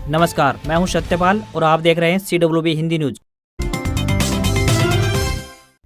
नमस्कार, मैं हूं सत्यपाल और आप देख रहे हैं CWB हिंदी न्यूज।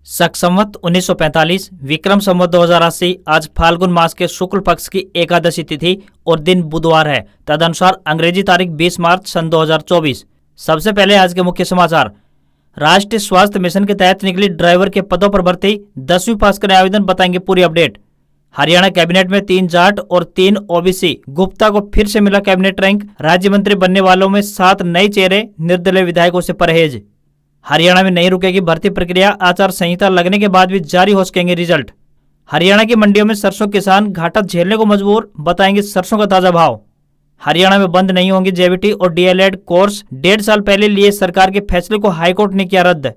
शक संवत 1945 विक्रम संवत 2080 आज फाल्गुन मास के शुक्ल पक्ष की एकादशी तिथि और दिन बुधवार है। तदनुसार अंग्रेजी तारीख 20 मार्च सन 2024। सबसे पहले आज के मुख्य समाचार। राष्ट्रीय स्वास्थ्य मिशन के तहत निकली ड्राइवर के पदों पर भर्ती, 10वीं पास करने आवेदन, बताएंगे पूरी अपडेट। हरियाणा कैबिनेट में 3 जाट और 3 OBC, गुप्ता को फिर से मिला कैबिनेट रैंक। राज्य मंत्री बनने वालों में 7 नए चेहरे, निर्दलीय विधायकों से परहेज। हरियाणा में नहीं रुकेगी भर्ती प्रक्रिया, आचार संहिता लगने के बाद भी जारी हो सकेंगे रिजल्ट। हरियाणा की मंडियों में सरसों किसान घाटा झेलने को मजबूर, बताएंगे सरसों का ताजा भाव। हरियाणा में बंद नहीं होंगे JBT और DLED कोर्स, 1.5 साल पहले लिए सरकार के फैसले को हाईकोर्ट ने किया रद्द।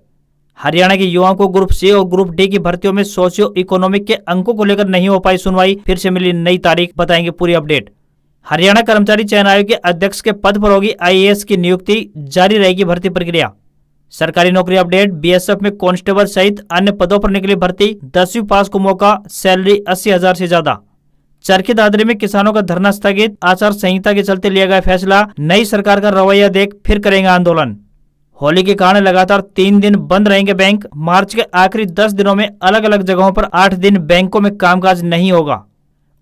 हरियाणा के युवाओं को ग्रुप C और ग्रुप D की भर्तियों में सोशियो इकोनॉमिक के अंकों को लेकर नहीं हो पाई सुनवाई, फिर से मिली नई तारीख, बताएंगे पूरी अपडेट। हरियाणा कर्मचारी चयन आयोग के अध्यक्ष के पद पर होगी IAS की नियुक्ति, जारी रहेगी भर्ती प्रक्रिया। सरकारी नौकरी अपडेट। BSF में कांस्टेबल सहित अन्य पदों पर निकली भर्ती, 10वीं पास को मौका, सैलरी 80,000 से ज्यादा। चरखी दादरी में किसानों का धरना स्थगित, आचार संहिता के चलते लिया गया फैसला, नई सरकार का रवैया देख फिर करेंगे आंदोलन। होली के कारण लगातार 3 दिन बंद रहेंगे बैंक, मार्च के आखिरी 10 दिनों में अलग अलग जगहों पर 8 दिन बैंकों में कामकाज नहीं होगा।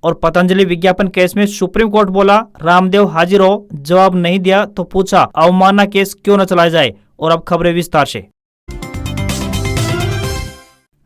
और पतंजलि विज्ञापन केस में सुप्रीम कोर्ट बोला, रामदेव हाजिर हो, जवाब नहीं दिया तो पूछा अवमानना केस क्यों न चलाया जाए। और अब खबरें विस्तार से।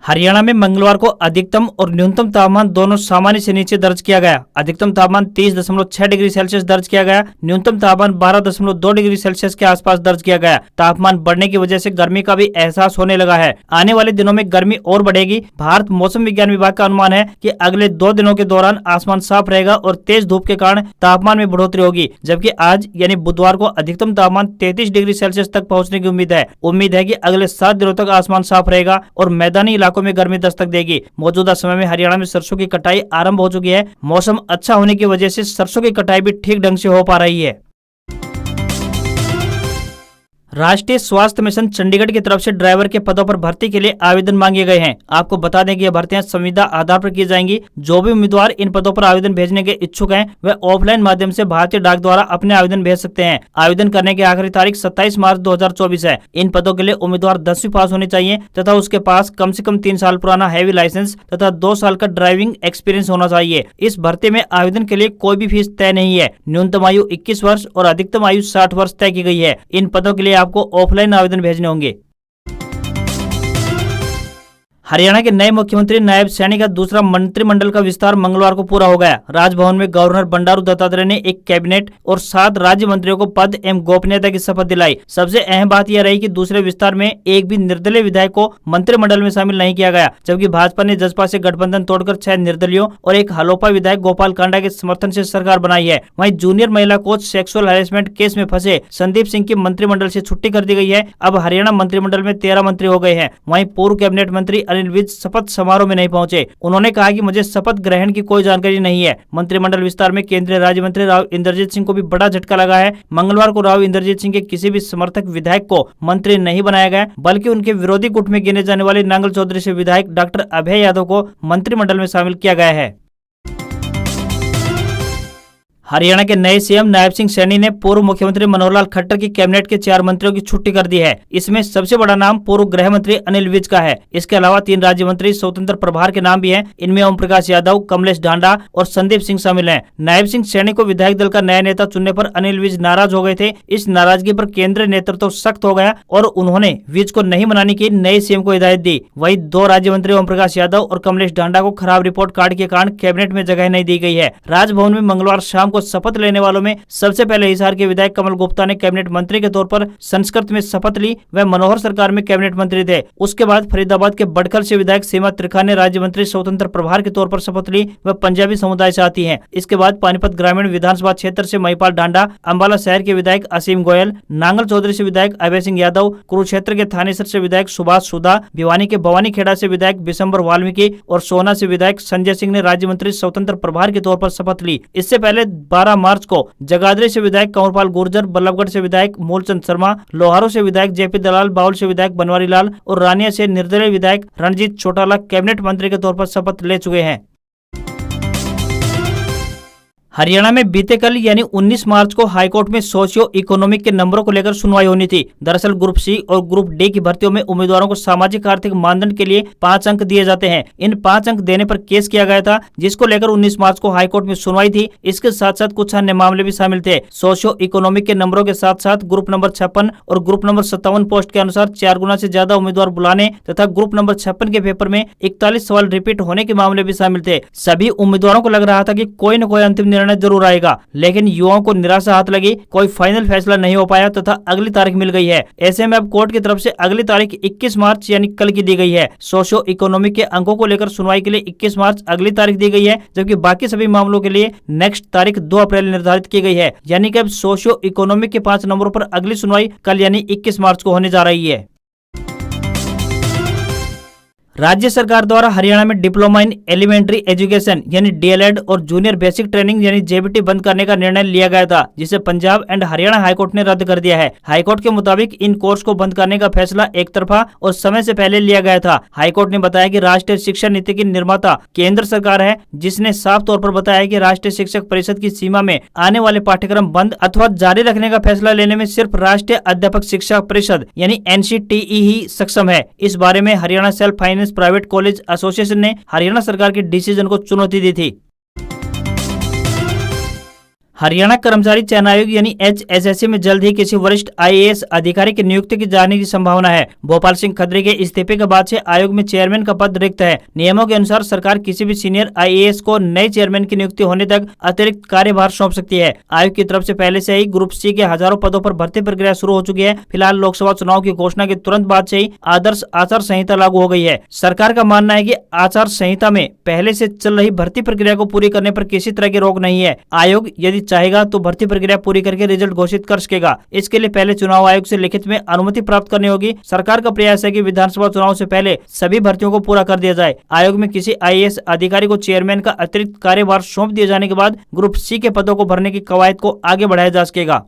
हरियाणा में मंगलवार को अधिकतम और न्यूनतम तापमान दोनों सामान्य से नीचे दर्ज किया गया। अधिकतम तापमान 30.6 डिग्री सेल्सियस दर्ज किया गया, न्यूनतम तापमान 12.2 डिग्री सेल्सियस के आसपास दर्ज किया गया। तापमान बढ़ने की वजह से गर्मी का भी एहसास होने लगा है। आने वाले दिनों में गर्मी और बढ़ेगी। भारत मौसम विज्ञान विभाग का अनुमान है कि अगले 2 दिनों के दौरान आसमान साफ रहेगा और तेज धूप के कारण तापमान में बढ़ोतरी होगी, जबकि आज यानी बुधवार को अधिकतम तापमान 33 डिग्री सेल्सियस तक पहुँचने की उम्मीद है। उम्मीद है कि अगले 7 दिनों तक आसमान साफ रहेगा और मैदानी में गर्मी दस्तक देगी। मौजूदा समय में हरियाणा में सरसों की कटाई आरंभ हो चुकी है। मौसम अच्छा होने की वजह से सरसों की कटाई भी ठीक ढंग से हो पा रही है। राष्ट्रीय स्वास्थ्य मिशन चंडीगढ़ की तरफ से ड्राइवर के पदों पर भर्ती के लिए आवेदन मांगे गए हैं। आपको बता दें कि ये भर्तियां संविदा आधार पर की जाएंगी। जो भी उम्मीदवार इन पदों पर आवेदन भेजने के इच्छुक हैं, वे ऑफलाइन माध्यम से भारतीय डाक द्वारा अपने आवेदन भेज सकते हैं। आवेदन करने की आखिरी तारीख 27 मार्च 2024 है। इन पदों के लिए उम्मीदवार 10वीं पास होनी चाहिए तथा उसके पास कम से कम 3 साल पुराना हैवी लाइसेंस तथा 2 साल का ड्राइविंग एक्सपीरियंस होना चाहिए। इस भर्ती में आवेदन के लिए कोई भी फीस तय नहीं है। न्यूनतम आयु 21 वर्ष और अधिकतम आयु 60 वर्ष तय की गई है। इन पदों के लिए आपको ऑफलाइन आवेदन भेजने होंगे। हरियाणा के नए मुख्यमंत्री नायब सैनी का दूसरा मंत्रिमंडल का विस्तार मंगलवार को पूरा हो गया। राजभवन में गवर्नर बंडारू दत्तात्रेय ने एक कैबिनेट और 7 राज्य मंत्रियों को पद एवं गोपनीयता की शपथ दिलाई। सबसे अहम बात यह रही कि दूसरे विस्तार में एक भी निर्दलीय विधायक को मंत्रिमंडल में शामिल नहीं किया गया, जबकि भाजपा ने जसपा से गठबंधन तोड़कर 6 निर्दलीयों और एक हलोपा विधायक गोपाल कांडा के समर्थन से सरकार बनाई है। वहीं जूनियर महिला कोच सेक्सुअल हैरेसमेंट केस में फंसे संदीप सिंह की मंत्रिमंडल से छुट्टी कर दी गई है। अब हरियाणा मंत्रिमंडल में 13 मंत्री हो गए हैं। वहीं पूर्व कैबिनेट मंत्री अनिल विज शपथ समारोह में नहीं पहुंचे। उन्होंने कहा कि मुझे शपथ ग्रहण की कोई जानकारी नहीं है। मंत्रिमंडल विस्तार में केंद्रीय राज्य मंत्री राव इंद्रजीत सिंह को भी बड़ा झटका लगा है। मंगलवार को राव इंद्रजीत सिंह के किसी भी समर्थक विधायक को मंत्री नहीं बनाया गया, बल्कि उनके विरोधी गुट में गिने जाने वाले नांगल चौधरी से विधायक डॉक्टर अभय यादव को मंत्रिमंडल में शामिल किया गया है। हरियाणा के नए CM नायब सिंह सैनी ने पूर्व मुख्यमंत्री मनोहर लाल खट्टर की कैबिनेट के 4 मंत्रियों की छुट्टी कर दी है। इसमें सबसे बड़ा नाम पूर्व गृह मंत्री अनिल विज का है। इसके अलावा 3 राज्य मंत्री स्वतंत्र प्रभार के नाम भी हैं। इनमें ओम प्रकाश यादव, कमलेश ढांडा और संदीप सिंह शामिल हैं। नायब सिंह सैनी को विधायक दल का नया नेता चुनने पर अनिल विज नाराज हो गए थे। इस नाराजगी पर केंद्रीय नेतृत्व सख्त हो गया और उन्होंने विज को नहीं बनाने की नए CM को हिदायत दी। वहीं 2 राज्य मंत्री ओम प्रकाश यादव और कमलेश ढांडा को खराब रिपोर्ट कार्ड के कारण कैबिनेट में जगह नहीं दी गई है। राजभवन में मंगलवार शाम को शपथ लेने वालों में सबसे पहले हिसार के विधायक कमल गुप्ता ने कैबिनेट मंत्री के तौर पर संस्कृत में शपथ ली। वह मनोहर सरकार में कैबिनेट मंत्री थे। उसके बाद फरीदाबाद के बड़खल से विधायक सीमा त्रिखा ने राज्य मंत्री स्वतंत्र प्रभार के तौर पर शपथ ली। वह पंजाबी समुदाय से आती हैं। इसके बाद पानीपत ग्रामीण विधानसभा क्षेत्र से महिपाल डांडा, अंबाला शहर के विधायक असीम गोयल, नांगल चौधरी से विधायक अभय सिंह यादव, कुरुक्षेत्र के थानेसर से विधायक सुभाष सुधा, भिवानी के भवानी खेड़ा से विधायक बिशंबर वाल्मीकि और सोना से विधायक संजय सिंह ने राज्य मंत्री स्वतंत्र प्रभार के तौर पर शपथ ली। इससे पहले 12 मार्च को जगाधरी से विधायक कंवरपाल गुर्जर, बल्लभगढ़ से विधायक मूलचंद शर्मा, लोहारू से विधायक JP दलाल, बाउल से विधायक बनवारी लाल और रानिया से निर्दलीय विधायक रणजीत चौटाला कैबिनेट मंत्री के तौर पर शपथ ले चुके हैं। हरियाणा में बीते कल यानी 19 मार्च को हाईकोर्ट में सोशियो इकोनॉमिक के नंबरों को लेकर सुनवाई होनी थी। दरअसल ग्रुप सी और ग्रुप डी की भर्तियों में उम्मीदवारों को सामाजिक आर्थिक मानदंड के लिए 5 अंक दिए जाते हैं। इन 5 अंक देने पर केस किया गया था, जिसको लेकर 19 मार्च को हाईकोर्ट में सुनवाई थी। इसके साथ साथ कुछ अन्य मामले भी शामिल थे। सोशियो इकोनॉमिक के नंबरों के साथ साथ ग्रुप नंबर 56 और ग्रुप नंबर 57 पोस्ट के अनुसार 4 गुना से ज्यादा उम्मीदवार बुलाने तथा ग्रुप नंबर 56 के पेपर में 41 सवाल रिपीट होने के मामले भी शामिल थे। सभी उम्मीदवारों को लग रहा था कि कोई न कोई अंतिम निर्णय जरूर आएगा, लेकिन युवाओं को निराशा हाथ लगी। कोई फाइनल फैसला नहीं हो पाया तथा अगली तारीख मिल गई है। ऐसे में अब कोर्ट की तरफ से अगली तारीख 21 मार्च यानी कल की दी गई है। सोशियो इकोनॉमिक के अंकों को लेकर सुनवाई के लिए 21 मार्च अगली तारीख दी गई है, जबकि बाकी सभी मामलों के लिए नेक्स्ट तारीख 2 अप्रैल निर्धारित की गई है। यानी कि अब सोशियो इकोनॉमिक के 5 नंबरों पर अगली सुनवाई कल यानी 21 मार्च को होने जा रही है। राज्य सरकार द्वारा हरियाणा में डिप्लोमा इन एलिमेंट्री एजुकेशन यानी डीएलएड और जूनियर बेसिक ट्रेनिंग यानी जेबीटी बंद करने का निर्णय लिया गया था, जिसे पंजाब एंड हरियाणा हाईकोर्ट ने रद्द कर दिया है। हाईकोर्ट के मुताबिक इन कोर्स को बंद करने का फैसला एक तरफा और समय से पहले लिया गया था। हाईकोर्ट ने बताया कि राष्ट्रीय शिक्षा नीति की निर्माता केंद्र सरकार है, जिसने साफ तौर पर बताया कि राष्ट्रीय शिक्षक परिषद की सीमा में आने वाले पाठ्यक्रम बंद अथवा जारी रखने का फैसला लेने में सिर्फ राष्ट्रीय अध्यापक शिक्षा परिषद यानी एनसीटीई ही सक्षम है। इस बारे में Haryana self finance private college association ने हरियाणा सरकार के डिसीजन को चुनौती दी थी। हरियाणा कर्मचारी चयन आयोग यानी HSSC में जल्द ही किसी वरिष्ठ IAS अधिकारी की नियुक्ति की जाने की संभावना है। भोपाल सिंह खत्री के इस्तीफे के बाद से आयोग में चेयरमैन का पद रिक्त है। नियमों के अनुसार सरकार किसी भी सीनियर IAS को नए चेयरमैन की नियुक्ति होने तक अतिरिक्त कार्यभार सौंप सकती है। आयोग की तरफ से पहले से ही ग्रुप सी के हजारों पदों पर भर्ती प्रक्रिया शुरू हो चुकी है। फिलहाल लोकसभा चुनाव की घोषणा के तुरंत बाद से ही आदर्श आचार संहिता लागू हो गई है। सरकार का मानना है कि आचार संहिता में पहले से चल रही भर्ती प्रक्रिया को पूरी करने पर किसी तरह की रोक नहीं है। आयोग यदि चाहेगा तो भर्ती प्रक्रिया पूरी करके रिजल्ट घोषित कर सकेगा। इसके लिए पहले चुनाव आयोग से लिखित में अनुमति प्राप्त करनी होगी। सरकार का प्रयास है कि विधानसभा चुनाव से पहले सभी भर्तियों को पूरा कर दिया जाए। आयोग में किसी IAS अधिकारी को चेयरमैन का अतिरिक्त कार्यभार सौंप दिए जाने के बाद ग्रुप सी के पदों को भरने की कवायद को आगे बढ़ाया जा सकेगा।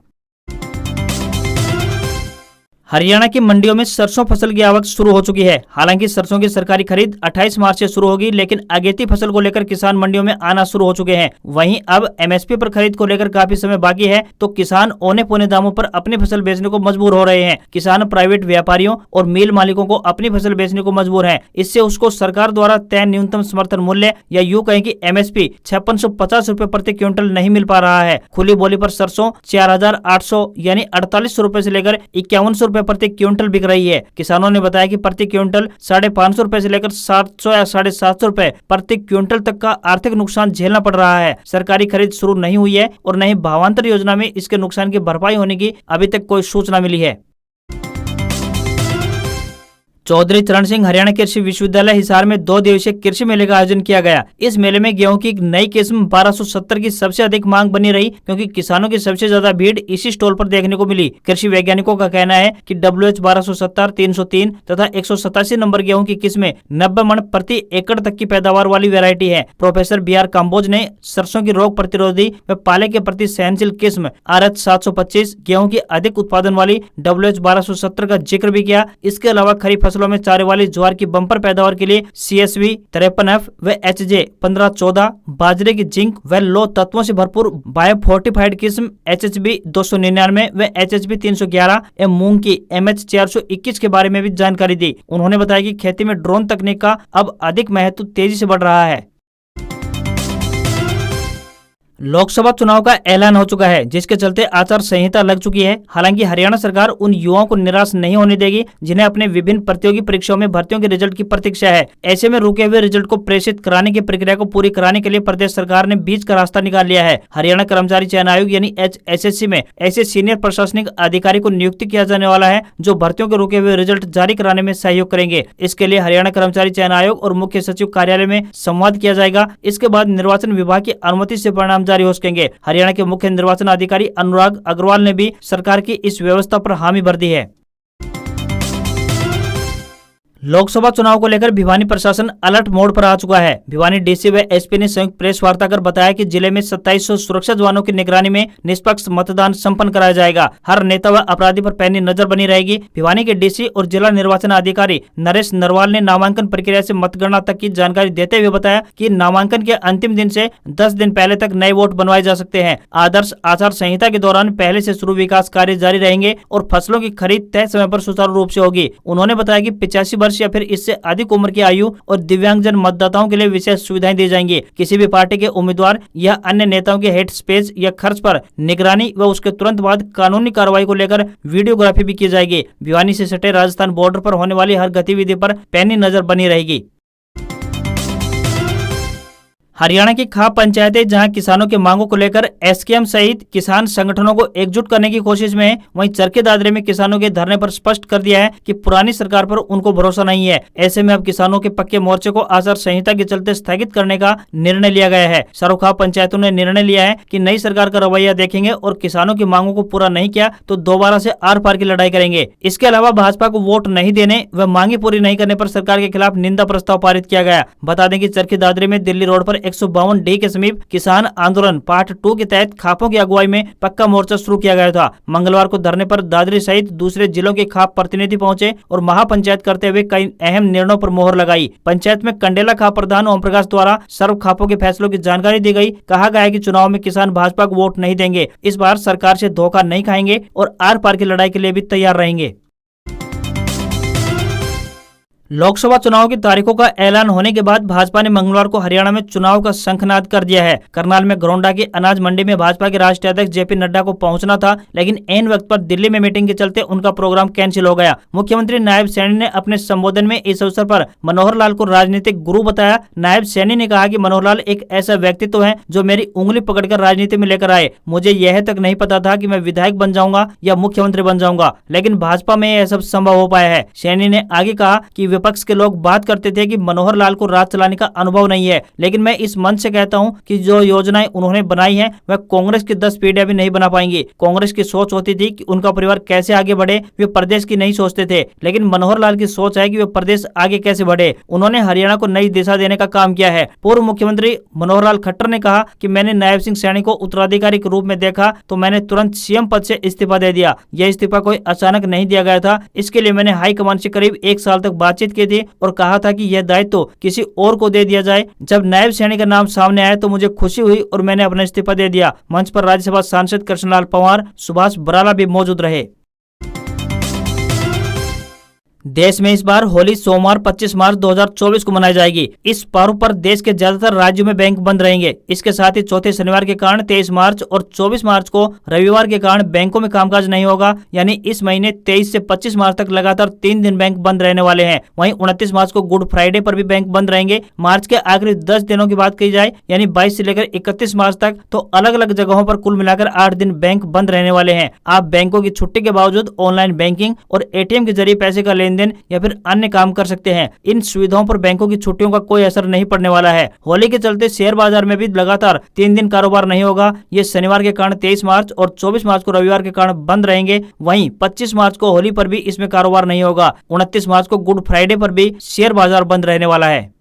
हरियाणा की मंडियों में सरसों फसल की आवक शुरू हो चुकी है। हालांकि सरसों की सरकारी खरीद 28 मार्च से शुरू होगी, लेकिन अगेती फसल को लेकर किसान मंडियों में आना शुरू हो चुके हैं। वहीं अब MSP पर खरीद को लेकर काफी समय बाकी है, तो किसान औने पौने दामों पर अपनी फसल बेचने को मजबूर हो रहे हैं। किसान प्राइवेट व्यापारियों और मिल मालिकों को अपनी फसल बेचने को मजबूर है। इससे उसको सरकार द्वारा तय न्यूनतम समर्थन मूल्य या यूं कहें कि MSP 5650 रुपए प्रति क्विंटल नहीं मिल पा रहा है। खुली बोली पर सरसों 4800 यानी 4800 रुपए से लेकर 5100 प्रति क्विंटल बिक रही है। किसानों ने बताया कि प्रति क्विंटल 550 रुपए से लेकर 700 या 750 रुपए प्रति क्विंटल तक का आर्थिक नुकसान झेलना पड़ रहा है। सरकारी खरीद शुरू नहीं हुई है और न ही भावांतर योजना में इसके नुकसान की भरपाई होने की अभी तक कोई सूचना मिली है। चौधरी चरण सिंह हरियाणा कृषि विश्वविद्यालय हिसार में 2 दिवसीय कृषि मेले का आयोजन किया गया। इस मेले में गेहूं की एक नई किस्म 1270 की सबसे अधिक मांग बनी रही, क्योंकि किसानों की सबसे ज्यादा भीड़ इसी स्टॉल पर देखने को मिली। कृषि वैज्ञानिकों का कहना है कि WH 1270, 303 तथा 187 नंबर गेहूं की किस्में 90 मन प्रति एकड़ तक की पैदावार वाली वैरायटी है। प्रोफेसर BR काम्बोज ने सरसों की रोग प्रतिरोधी व पाले के प्रति सहनशील किस्म RH 725 गेहूं की अधिक उत्पादन वाली WH 1270 का जिक्र भी किया। इसके अलावा खरीफ फसलों में चारे वाली ज्वार की बम्पर पैदावार के लिए CSV 53F व HJ 1514, बाजरे की जिंक व लो तत्वों से भरपूर बायो फोर्टिफाइड किस्म HHB 299 व HHB 311 एवं मूंग की MH 421 के बारे में भी जानकारी दी। उन्होंने बताया कि खेती में ड्रोन तकनीक का अब अधिक महत्व तेजी से बढ़ रहा है। लोकसभा चुनाव का ऐलान हो चुका है, जिसके चलते आचार संहिता लग चुकी है। हालांकि हरियाणा सरकार उन युवाओं को निराश नहीं होने देगी जिन्हें अपने विभिन्न प्रतियोगी परीक्षाओं में भर्तियों के रिजल्ट की प्रतीक्षा है। ऐसे में रुके हुए रिजल्ट को प्रेषित कराने की प्रक्रिया को पूरी कराने के लिए प्रदेश सरकार ने बीच का रास्ता निकाल लिया है। हरियाणा कर्मचारी चयन आयोग यानी HSSC में ऐसे सीनियर प्रशासनिक अधिकारी को नियुक्त किया जाने वाला है जो भर्तियों के रुके हुए रिजल्ट जारी कराने में सहयोग करेंगे। इसके लिए हरियाणा कर्मचारी चयन आयोग और मुख्य सचिव कार्यालय में संवाद किया जाएगा। इसके बाद निर्वाचन विभाग की अनुमति से परिणाम जारी हो सकेंगे। हरियाणा के मुख्य निर्वाचन अधिकारी अनुराग अग्रवाल ने भी सरकार की इस व्यवस्था पर हामी भर दी है। लोकसभा चुनाव को लेकर भिवानी प्रशासन अलर्ट मोड पर आ चुका है। भिवानी डीसी व एसपी ने संयुक्त प्रेस वार्ता कर बताया कि जिले में 2700 सुरक्षा जवानों की निगरानी में निष्पक्ष मतदान संपन्न कराया जाएगा। हर नेता व अपराधी पर पैनी नजर बनी रहेगी। भिवानी के डीसी और जिला निर्वाचन अधिकारी नरेश नरवाल ने नामांकन प्रक्रिया से मतगणना तक की जानकारी देते हुए बताया कि नामांकन के अंतिम दिन से 10 दिन पहले तक नए वोट बनवाए जा सकते हैं। आदर्श आचार संहिता के दौरान पहले से शुरू विकास कार्य जारी रहेंगे और फसलों की खरीद तय समय पर सुचारू रूप से होगी। उन्होंने बताया कि 85 वर्ष या फिर इससे अधिक उम्र की आयु और दिव्यांगजन मतदाताओं के लिए विशेष सुविधाएं दी जाएंगी। किसी भी पार्टी के उम्मीदवार या अन्य नेताओं के हेड स्पेस या खर्च पर निगरानी व उसके तुरंत बाद कानूनी कार्रवाई को लेकर वीडियोग्राफी भी की जाएगी। भिवानी से सटे राजस्थान बॉर्डर पर होने वाली हर गतिविधि पर पैनी नजर बनी रहेगी। हरियाणा की खाप पंचायतें जहां किसानों की मांगों को लेकर एसकेएम सहित किसान संगठनों को एकजुट करने की कोशिश में है, वहीं चरखी दादरे में किसानों के धरने पर स्पष्ट कर दिया है कि पुरानी सरकार पर उनको भरोसा नहीं है। ऐसे में अब किसानों के पक्के मोर्चे को आचार संहिता के चलते स्थगित करने का निर्णय लिया गया है। सर्व खाप पंचायतों ने निर्णय लिया है कि नई सरकार का रवैया देखेंगे और किसानों की मांगों को पूरा नहीं किया तो दोबारा से आर पार की लड़ाई करेंगे। इसके अलावा भाजपा को वोट नहीं देने व मांगे पूरी नहीं करने पर सरकार के खिलाफ निंदा प्रस्ताव पारित किया गया। बता दें कि चरखी दादरे में दिल्ली रोड पर 152 डी के समीप किसान आंदोलन पार्ट 2 के तहत खापों की अगुवाई में पक्का मोर्चा शुरू किया गया था। मंगलवार को धरने पर दादरी सहित दूसरे जिलों के खाप प्रतिनिधि पहुंचे और महापंचायत करते हुए कई अहम निर्णयों पर मोहर लगाई। पंचायत में कंडेला खाप प्रधान ओम प्रकाश द्वारा सर्व खापों के फैसलों की जानकारी दी गई। कहा गया है कि चुनाव में किसान भाजपा को वोट नहीं देंगे, इस बार सरकार से धोखा नहीं खाएंगे और आर पार की लड़ाई के लिए भी तैयार रहेंगे। लोकसभा चुनाव की तारीखों का ऐलान होने के बाद भाजपा ने मंगलवार को हरियाणा में चुनाव का शंखनाद कर दिया है। करनाल में घरौंडा की अनाज मंडी में भाजपा के राष्ट्रीय अध्यक्ष जेपी नड्डा को पहुंचना था, लेकिन ऐन वक्त पर दिल्ली में मीटिंग के चलते उनका प्रोग्राम कैंसिल हो गया। मुख्यमंत्री नायब सैनी ने अपने संबोधन में इस अवसर पर मनोहर लाल को राजनीतिक गुरु बताया। नायब सैनी ने कहा कि मनोहर लाल एक ऐसा व्यक्तित्व है जो मेरी उंगली पकड़कर राजनीति में लेकर आए। मुझे यह तक नहीं पता था कि मैं विधायक बन जाऊंगा या मुख्यमंत्री बन जाऊंगा, लेकिन भाजपा में यह सब संभव हो पाया है। सैनी ने आगे कहा कि विपक्ष के लोग बात करते थे कि मनोहर लाल को राज चलाने का अनुभव नहीं है, लेकिन मैं इस मंच से कहता हूं कि जो योजनाएं उन्होंने बनाई हैं वह कांग्रेस की 10 पीढ़ियां भी नहीं बना पाएंगी। कांग्रेस की सोच होती थी कि उनका परिवार कैसे आगे बढ़े, वे प्रदेश की नहीं सोचते थे, लेकिन मनोहर लाल की सोच है कि वे प्रदेश आगे कैसे बढ़े। उन्होंने हरियाणा को नई दिशा देने का काम किया है। पूर्व मुख्यमंत्री मनोहर लाल खट्टर ने कहा कि मैंने नायब सिंह सैनी को उत्तराधिकारी के रूप में देखा तो मैंने तुरंत सीएम पद से इस्तीफा दे दिया। यह इस्तीफा कोई अचानक नहीं दिया गया था, इसके लिए मैंने हाईकमान से करीब 1 साल तक बातचीत की थी और कहा था कि यह दायित्व तो किसी और को दे दिया जाए। जब नायब सैनी का नाम सामने आया तो मुझे खुशी हुई और मैंने अपना इस्तीफा दे दिया। मंच पर राज्यसभा सांसद कृष्णलाल पंवार, सुभाष बराला भी मौजूद रहे। देश में इस बार होली सोमवार 25 मार्च 2024 को मनाई जाएगी। इस पर्व पर देश के ज्यादातर राज्यों में बैंक बंद रहेंगे। इसके साथ ही चौथे शनिवार के कारण 23 मार्च और 24 मार्च को रविवार के कारण बैंकों में कामकाज नहीं होगा। यानी इस महीने 23 से 25 मार्च तक लगातार 3 दिन बैंक बंद रहने वाले हैं। वहीं 29 मार्च को गुड फ्राइडे पर भी बैंक बंद रहेंगे। मार्च के आखिरी 10 दिनों की बात की जाए यानी 22 से लेकर 31 मार्च तक तो अलग अलग जगहों पर कुल मिलाकर 8 दिन बैंक बंद रहने वाले हैं। आप बैंकों की छुट्टी के बावजूद ऑनलाइन बैंकिंग और एटीएम के जरिए पैसे का लेनदेन या फिर अन्य काम कर सकते हैं। इन सुविधाओं पर बैंकों की छुट्टियों का कोई असर नहीं पड़ने वाला है। होली के चलते शेयर बाजार में भी लगातार 3 दिन कारोबार नहीं होगा। ये शनिवार के कारण 23 मार्च और 24 मार्च को रविवार के कारण बंद रहेंगे। वहीं 25 मार्च को होली पर भी इसमें कारोबार नहीं होगा। 29 मार्च को गुड फ्राइडे पर भी शेयर बाजार बंद रहने वाला है।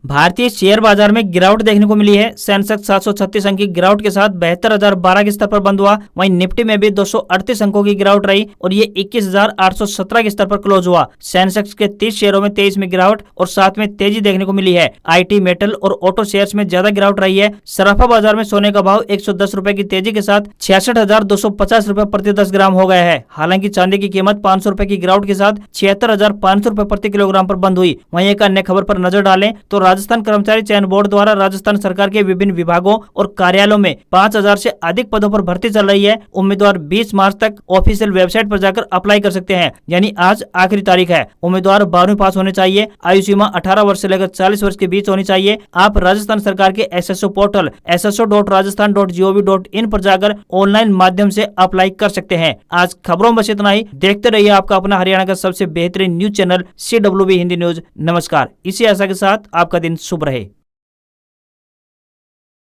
भारतीय शेयर बाजार में गिरावट देखने को मिली है। सेंसेक्स 736 अंक की गिरावट के साथ 72,012 के स्तर पर बंद हुआ। वहीं निफ्टी में भी 238 अंकों की गिरावट रही और ये 21,817 के स्तर पर क्लोज हुआ। सेंसेक्स के 30 शेयरों में 23 में गिरावट और 7 में तेजी देखने को मिली है। आईटी, मेटल और ऑटो शेयर्स में ज्यादा गिरावट रही है। सराफा बाजार में सोने का भाव 110 रुपए की तेजी के साथ 66,250 रुपए प्रति 10 ग्राम हो गया है। हालांकि चांदी की कीमत 500 रुपए की गिरावट के साथ 76,500 रुपए प्रति किलोग्राम पर बंद हुई। वहीं एक अन्य खबर पर नजर डालें तो राजस्थान कर्मचारी चयन बोर्ड द्वारा राजस्थान सरकार के विभिन्न विभागों और कार्यालयों में 5,000 से अधिक पदों पर भर्ती चल रही है। उम्मीदवार 20 मार्च तक ऑफिशियल वेबसाइट पर जाकर अप्लाई कर सकते हैं, यानी आज आखिरी तारीख है। उम्मीदवार 12वीं पास होने चाहिए। आयु सीमा 18 वर्ष से लेकर 40 वर्ष के बीच होनी चाहिए। आप राजस्थान सरकार के एसएसओ पोर्टल sso.rajasthan.gov.in पर जाकर ऑनलाइन माध्यम से अप्लाई कर सकते हैं। आज खबरों में बस इतना ही। देखते रहिए आपका अपना हरियाणा का सबसे बेहतरीन news channel CWB Hindi news. नमस्कार। इसी आशा के साथ आपका दिन शुभ रहे।